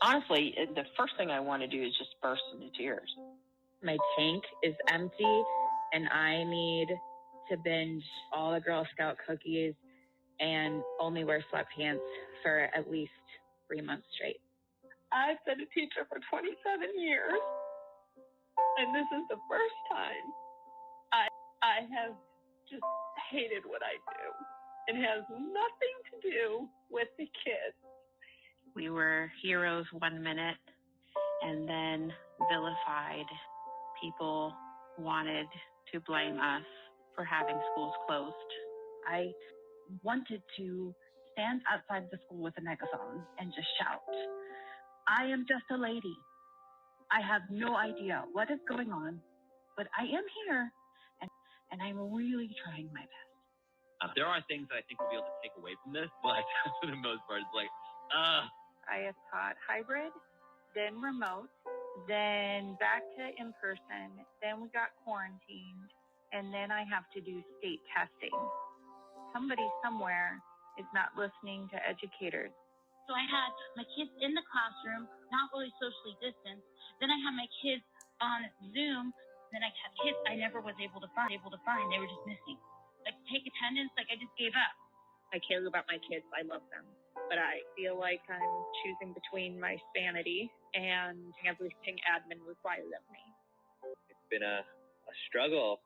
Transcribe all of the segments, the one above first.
honestly, the first thing I want to do is just burst into tears. My tank is empty, and I need to binge all the Girl Scout cookies and only wear sweatpants for at least 3 months straight. I've been a teacher for 27 years, and this is the first time I have just hated what I do. It has nothing to do with the kids. We were heroes 1 minute and then vilified. People wanted to blame us for having schools closed. I wanted to stand outside the school with a megaphone and just shout, I am just a lady. I have no idea what is going on, but I am here, and I'm really trying my best. There are things that I think we'll be able to take away from this, but for the most part, it's like, I have taught hybrid, then remote, then back to in-person, then we got quarantined, and then I have to do state testing. Somebody somewhere is not listening to educators. So I had my kids in the classroom, not really socially distanced. Then I had my kids on Zoom. Then I had kids I never was able to find. They were just missing. Like take attendance, like I just gave up. I care about my kids. I love them. But I feel like I'm choosing between my sanity and everything admin requires of me. It's been a struggle,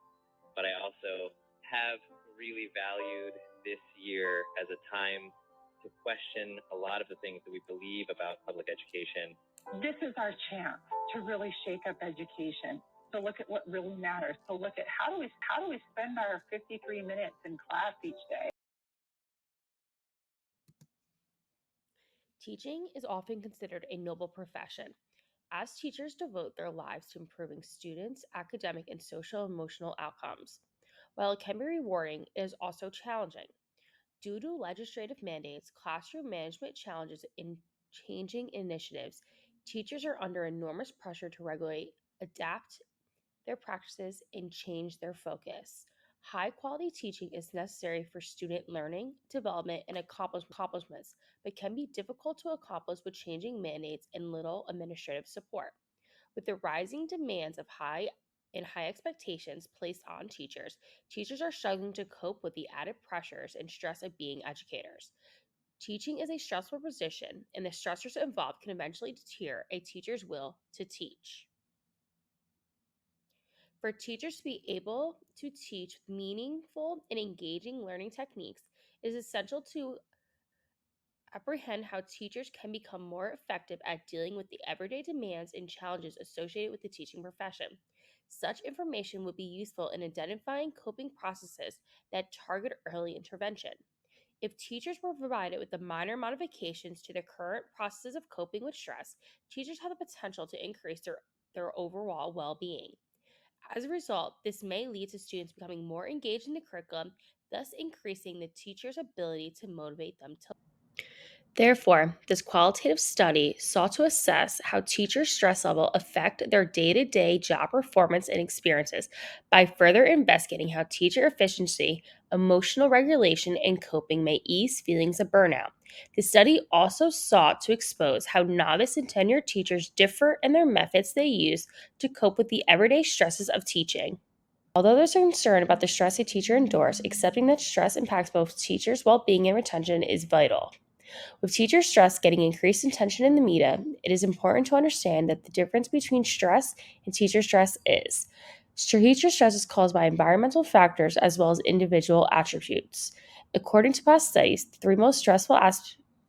but I also have really valued this year as a time to question a lot of the things that we believe about public education. This is our chance to really shake up education, to look at what really matters, to look at how do we spend our 53 minutes in class each day. Teaching is often considered a noble profession, as teachers devote their lives to improving students' academic and social emotional outcomes. While it can be rewarding, it is also challenging. Due to legislative mandates, classroom management challenges, and changing initiatives, teachers are under enormous pressure to regulate, adapt their practices, and change their focus. High quality teaching is necessary for student learning, development, and accomplishments, but can be difficult to accomplish with changing mandates and little administrative support. With the rising demands of high expectations placed on teachers, teachers are struggling to cope with the added pressures and stress of being educators. Teaching is a stressful position, and the stressors involved can eventually deter a teacher's will to teach. For teachers to be able to teach meaningful and engaging learning techniques, it is essential to apprehend how teachers can become more effective at dealing with the everyday demands and challenges associated with the teaching profession. Such information would be useful in identifying coping processes that target early intervention. If teachers were provided with the minor modifications to their current processes of coping with stress, teachers have the potential to increase their overall well-being. As a result, this may lead to students becoming more engaged in the curriculum, thus increasing the teacher's ability to motivate them to. Therefore, this qualitative study sought to assess how teachers' stress level affect their day-to-day job performance and experiences by further investigating how teacher efficiency, emotional regulation, and coping may ease feelings of burnout. The study also sought to expose how novice and tenured teachers differ in their methods they use to cope with the everyday stresses of teaching. Although there's a concern about the stress a teacher endures, accepting that stress impacts both teachers' well-being and retention is vital. With teacher stress getting increased attention in the media, it is important to understand that the difference between stress and teacher stress is. Teacher stress is caused by environmental factors as well as individual attributes. According to past studies, the three most stressful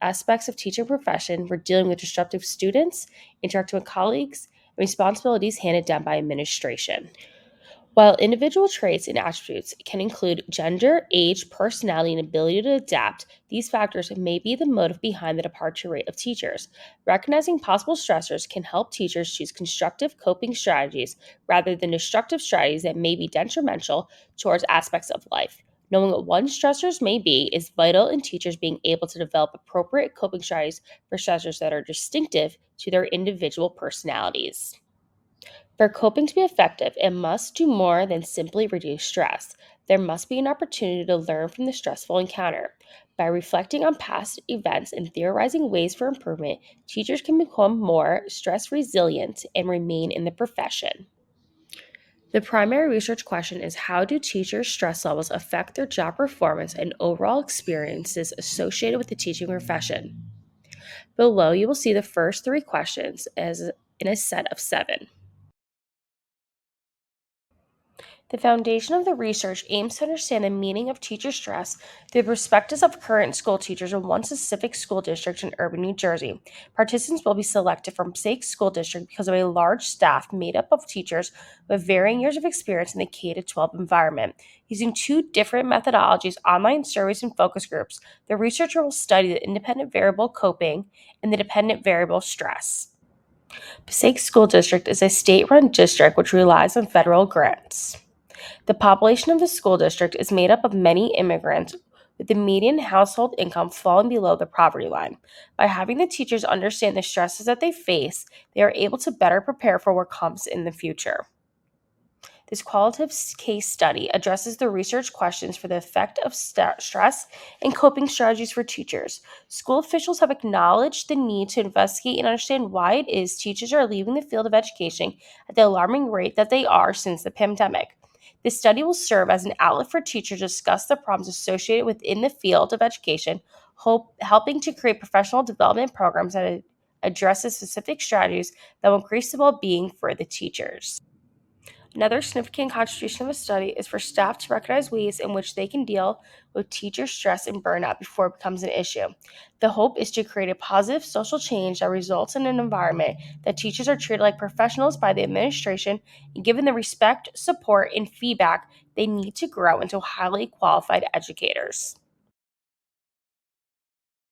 aspects of teaching profession were dealing with disruptive students, interacting with colleagues, and responsibilities handed down by administration. While individual traits and attributes can include gender, age, personality, and ability to adapt, these factors may be the motive behind the departure rate of teachers. Recognizing possible stressors can help teachers choose constructive coping strategies rather than destructive strategies that may be detrimental towards aspects of life. Knowing what one's stressors may be is vital in teachers being able to develop appropriate coping strategies for stressors that are distinctive to their individual personalities. For coping to be effective, it must do more than simply reduce stress. There must be an opportunity to learn from the stressful encounter. By reflecting on past events and theorizing ways for improvement, teachers can become more stress resilient and remain in the profession. The primary research question is, how do teachers' stress levels affect their job performance and overall experiences associated with the teaching profession? Below, you will see the first 3 questions as in a set of 7. The foundation of the research aims to understand the meaning of teacher stress through the perspectives of current school teachers in one specific school district in urban New Jersey. Participants will be selected from Passaic School District because of a large staff made up of teachers with varying years of experience in the K-12 environment. Using 2 different methodologies, online surveys and focus groups, the researcher will study the independent variable coping and the dependent variable stress. Passaic School District is a state-run district which relies on federal grants. The population of the school district is made up of many immigrants, with the median household income falling below the poverty line. By having the teachers understand the stresses that they face, they are able to better prepare for what comes in the future. This qualitative case study addresses the research questions for the effect of stress and coping strategies for teachers. School officials have acknowledged the need to investigate and understand why it is teachers are leaving the field of education at the alarming rate that they are since the pandemic. This study will serve as an outlet for teachers to discuss the problems associated within the field of education, helping to create professional development programs that address specific strategies that will increase the well-being for the teachers. Another significant contribution of the study is for staff to recognize ways in which they can deal with teacher stress and burnout before it becomes an issue. The hope is to create a positive social change that results in an environment that teachers are treated like professionals by the administration and given the respect, support, and feedback they need to grow into highly qualified educators.